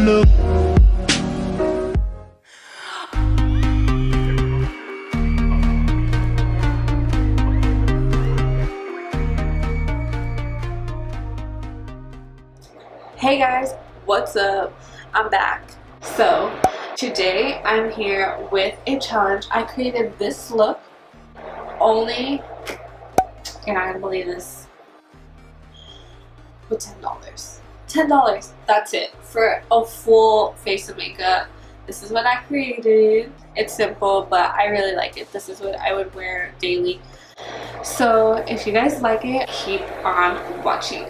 look. Hey guys, what's up? I'm back. So today I'm here with a challenge. I created this look only, you're not gonna believe this, with $10. $10, that's it, for a full face of makeup. This is what I created. It's simple, but I really like it. This is what I would wear daily. So if you guys like it, keep on watching.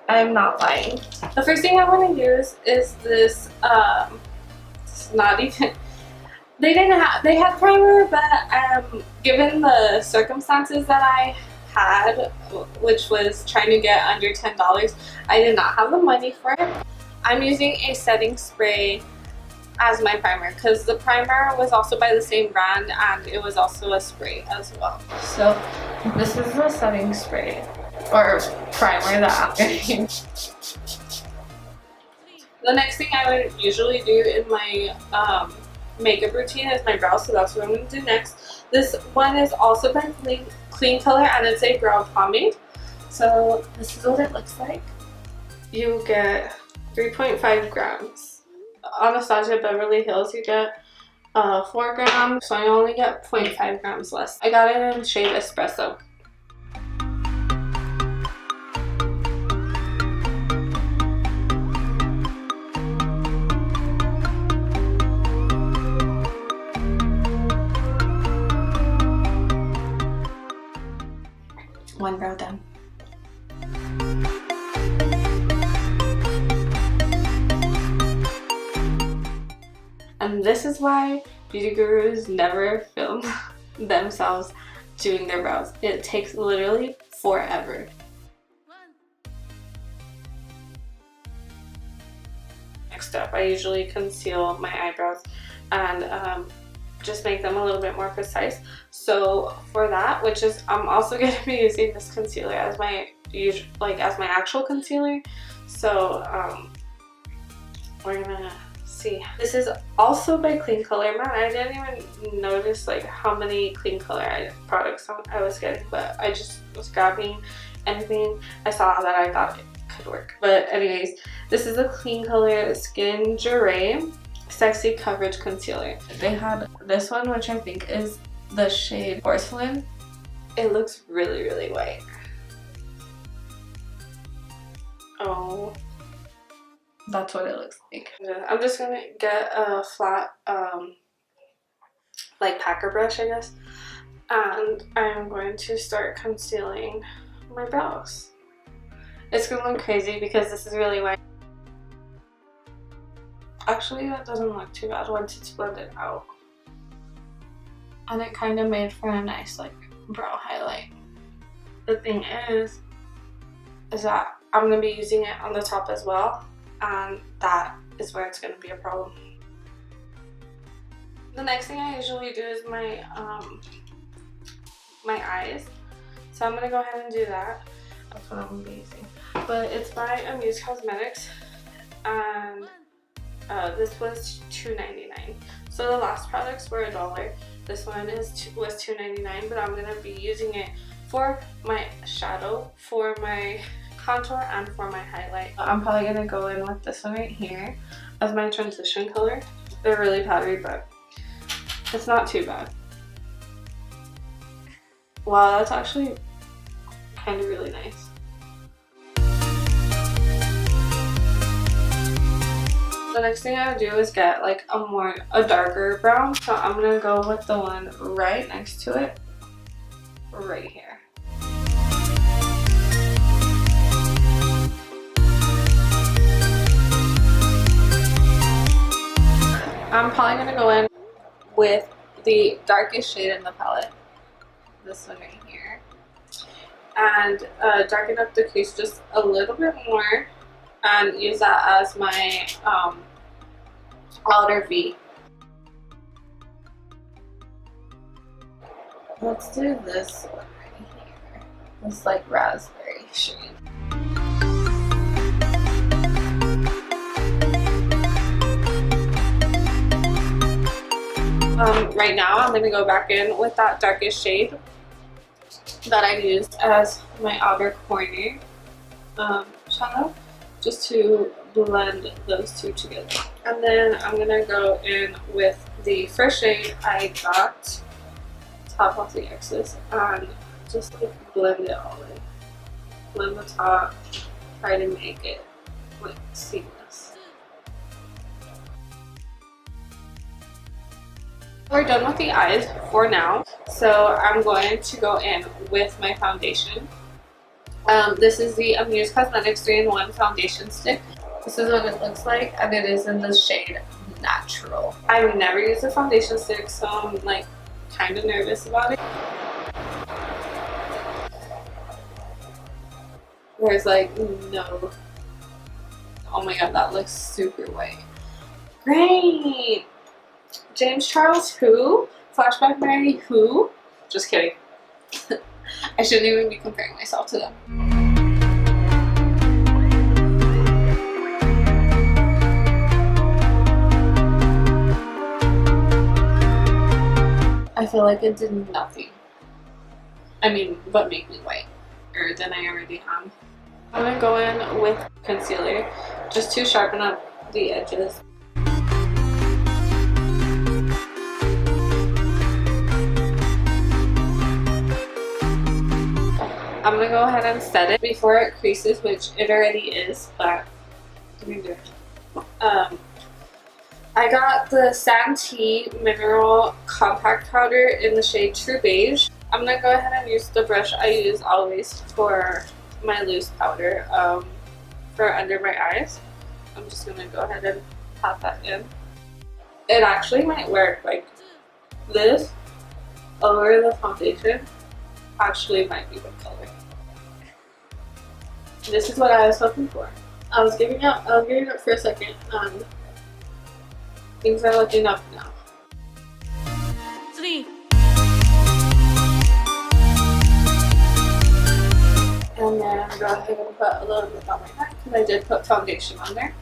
I'm not lying. The first thing I want to use is this, it's not even, they had primer, but given the circumstances that I had, which was trying to get under $10, I did not have the money for it. I'm using a setting spray as my primer because the primer was also by the same brand and it was also a spray as well. So this is the setting spray or primer that I'm going to use. The next thing I would usually do in my makeup routine is my brows, so that's what I'm going to do next. This one is also by Clean Color and it's a brow pomade. So this is what it looks like. You get 3.5 grams. Anastasia Beverly Hills you get 4 grams, so I only get 0.5 grams less. I got it in shade Espresso. One brow done. And this is why beauty gurus never film themselves doing their brows. It takes literally forever. Next up, I usually conceal my eyebrows and just make them a little bit more precise. So for that, which is I'm also going to be using this concealer as my actual concealer. So we're gonna see. This is also by Clean Color. Man, I didn't even notice like how many Clean Color products I was getting, but I just was grabbing anything I saw that I thought it could work. But anyways, this is a Clean Color Skin Jure Sexy Coverage Concealer. They had this one, which I think is the shade Porcelain. It looks really, really white. Oh, that's what it looks like. I'm just gonna get a flat, like packer brush, I guess, and I'm going to start concealing my brows. It's gonna look crazy because this is really white. Actually, that doesn't look too bad once it's blended out. And it kind of made for a nice like brow highlight. The thing is that I'm going to be using it on the top as well, and that is where it's going to be a problem. The next thing I usually do is my eyes. So I'm going to go ahead and do that. That's what I'm going to be using. But it's by Amuse Cosmetics, and this was $2.99. So the last products were $1. This one was $2.99, but I'm gonna be using it for my shadow, for my contour, and for my highlight. I'm probably gonna go in with this one right here as my transition color. They're really powdery, but it's not too bad. Wow, that's actually kind of really nice. The next thing I would do is get like a darker brown, so I'm gonna go with the one right next to it, right here. I'm probably gonna go in with the darkest shade in the palette, this one right here, and darken up the crease just a little bit more and use that as my outer V. Let's do this one right here. This like raspberry shade. Right now I'm going to go back in with that darkest shade that I used as my outer corner shadow, just to blend those two together. And then I'm going to go in with the first shade I got, top off the excess, and just like blend it all in. Blend the top, try to make it like seamless. We're done with the eyes for now, so I'm going to go in with my foundation. This is the Amuse Cosmetics 3-in-1 foundation stick. This is what it looks like, and it is in the shade Natural. I've never used a foundation stick, so I'm like kind of nervous about it. There's like no. Oh my god, that looks super white. Great! James Charles who? Flashback Mary who? Just kidding. I shouldn't even be comparing myself to them. I feel like it did nothing. I mean, but make me whiter than I already am. I'm gonna go in with concealer just to sharpen up the edges. I'm gonna go ahead and set it before it creases, which it already is, but I got the Santee Mineral Compact Powder in the shade True Beige. I'm gonna go ahead and use the brush I use always for my loose powder for under my eyes. I'm just gonna go ahead and pat that in. It actually might work, like this over the foundation actually might be the color. This is what I was hoping for. I was giving up for a second, and things are looking up now. 3. And then I'm going to put a little bit on my neck because I did put foundation on there.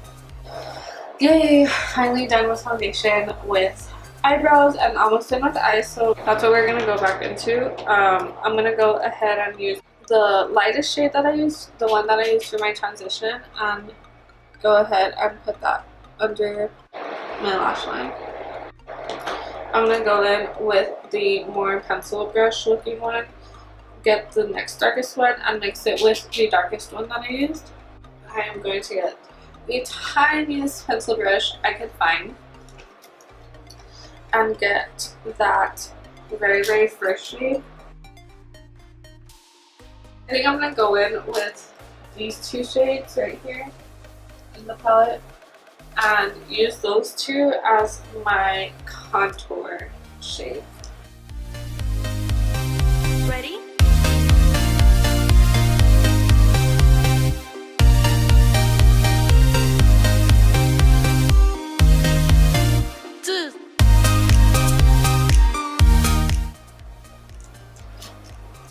Yay! Finally done with foundation, with eyebrows, and almost done with eyes, so that's what we're going to go back into. I'm going to go ahead and use the lightest shade that I used, the one that I used for my transition, and go ahead and put that under my lash line. I'm going to go in with the more pencil brush looking one, get the next darkest one and mix it with the darkest one that I used. I am going to get the tiniest pencil brush I can find and get that very first shade. I think I'm going to go in with these two shades right here in the palette and use those two as my contour shade. Ready?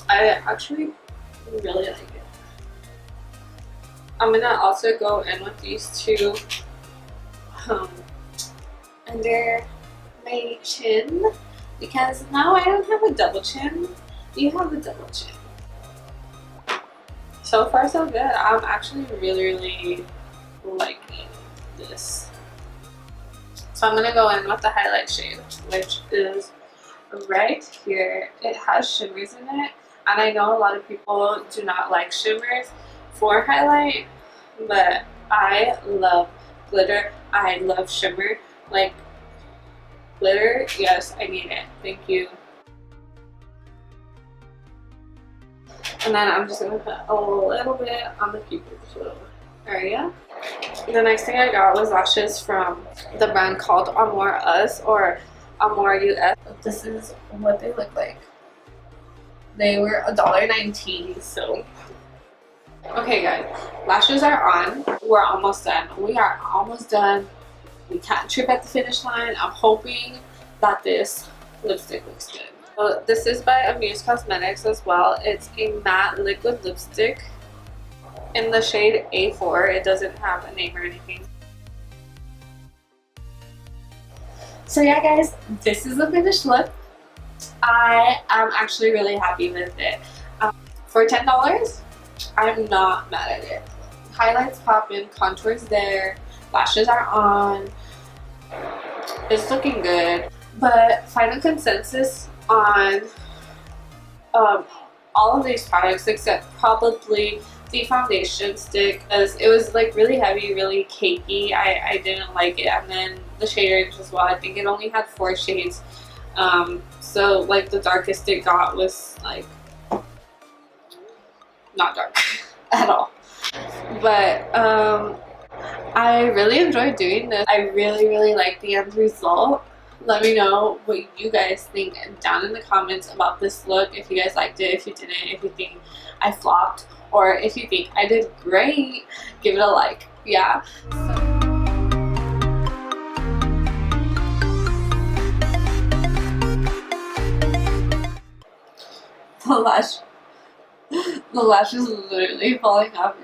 I actually really like it. I'm gonna also go in with these two under my chin, because now I don't have a double chin. You have a double chin. So far so good. I'm actually really liking this. So I'm gonna go in with the highlight shade, which is right here. It has shimmers in it, and I know a lot of people do not like shimmers for highlight, but I love glitter. I love shimmer. Like, glitter, yes, I need it. Thank you. And then I'm just gonna put a little bit on the pupil area. The next thing I got was lashes from the brand called Amour Us, or Amour US. This is what they look like. They were $1.19, so. Okay guys, lashes are on. We're almost done. We are almost done. We can't trip at the finish line. I'm hoping that this lipstick looks good. So this is by Amuse Cosmetics as well. It's a matte liquid lipstick in the shade A4. It doesn't have a name or anything. So yeah guys, this is the finished look. I am actually really happy with it. For $10, I'm not mad at it. Highlights popping, contours there, lashes are on. It's looking good. But final consensus on all of these products except probably the foundation stick, as it was like really heavy, really cakey. I didn't like it. And then the shade range as well. I think it only had 4 shades. So like the darkest it got was like not dark at all. But I really enjoyed doing this. I really like the end result. Let me know what you guys think down in the comments about this look. If you guys liked it, if you didn't, if you think I flopped, or if you think I did great, give it a like. Yeah. The lash is literally falling off.